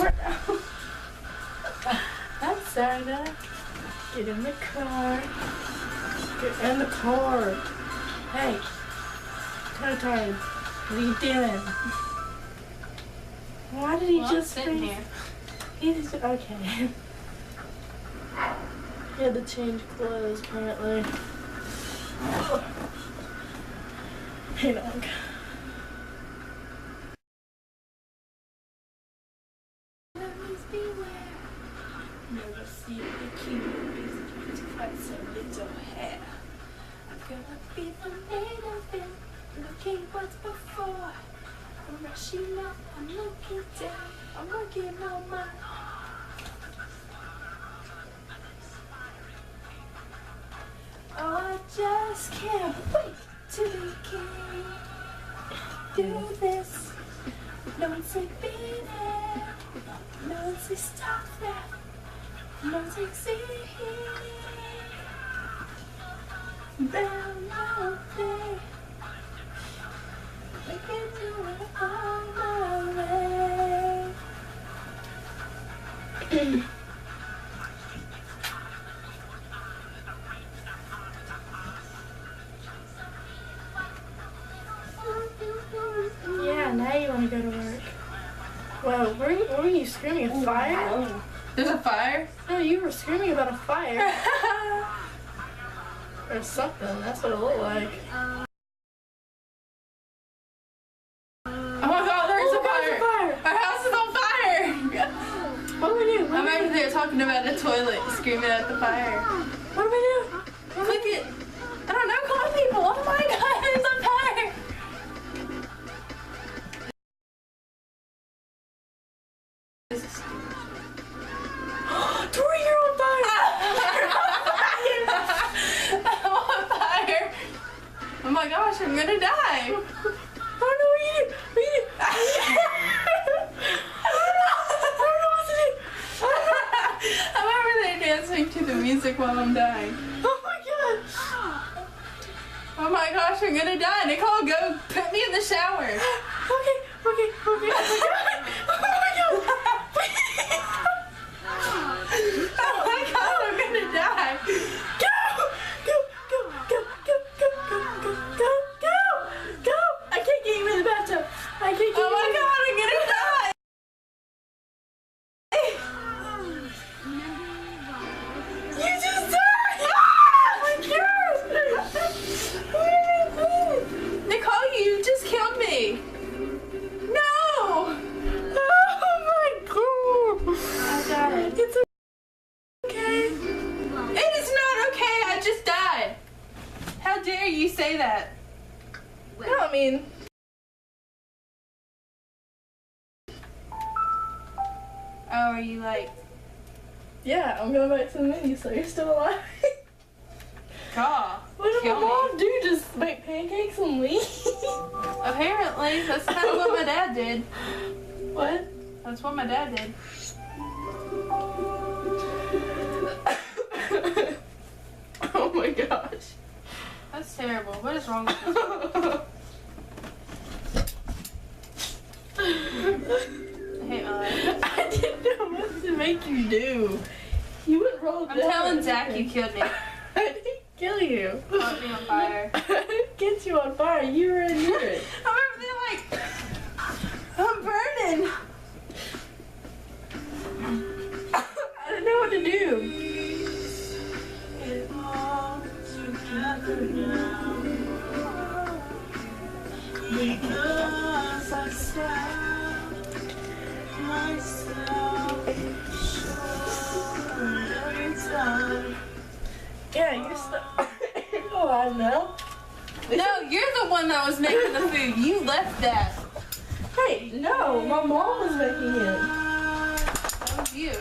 camera now. That's Sarah. Get in the car. Get in the car. Hey. Tired. What are you doing? Why did he just sitting here? He just okay. He had to change clothes apparently. Hey dog. Never see the cuties quite so little hair. I'm gonna be the maid of it, looking what's before. I'm rushing up, I'm looking down, I'm looking on my. Oh, I just can't wait to be king. Do this, no one say beat it, no one say stop that. No succeed. Down my way. We can do it all my way. Yeah, now you want to go to work. Whoa, were you screaming a fire? There's a fire? No, you were screaming about a fire. Or something, that's what it looked like. Oh my god, there's a fire! Our house is on fire! What do we do? I'm over there talking about a toilet, screaming at the fire. What do we do? Look at, I don't know, call people. Oh my god, there's a fire! Tori, you're on fire! I'm on fire! Oh my gosh, I'm gonna die! I don't know what you do. What you do? I don't know what to do. I'm over there dancing to the music while I'm dying. Oh my god. Oh my gosh, I'm gonna die. Nicole, go put me in the shower. Okay. Oh my god. Oh my god, I'm gonna die. Go. I can't get you in the bathtub. I can't get you. Oh my god, I'm gonna die. You just died! Oh my god! Nicole, you just killed me. No! Oh my god! I died. It's okay. It is not okay, I just died. How dare you say that? No, I mean... Oh, are you like... Yeah, I'm going back to the menu, so you're still alive. God, What did kill my mom me. do? Just make pancakes and leave? Apparently, that's kind of what my dad did. What? That's what my dad did. Oh my gosh. That's terrible. What is wrong with you? I hate my life. I didn't know what to make you do. You would roll I'm telling Zach you killed me. I didn't kill you. Caught me on fire. I didn't get you on fire. You were near it. I'm over there like, I'm burning. I didn't know what to do. It all together now. Because I stabbed myself short every time. Yeah, you're stuck. Oh, I know. No, you're the one that was making the food. You left that. Hey, no, my mom was making it. That was you.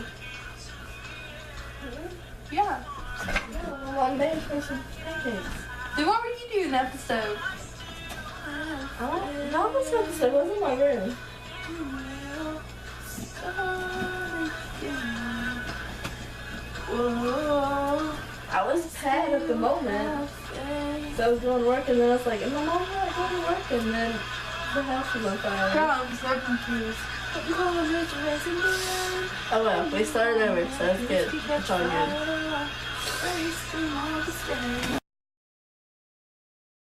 Yeah. No, my mom made me some pancakes. Then what were you doing at the stove? That was episode. Was in my room. Whoa. I was sad at the moment. So I was going to work, and then I was like, am I not going to work? And then the house was on fire. Girl, I'm so confused. Oh well, we started over, so that's good. It's all good.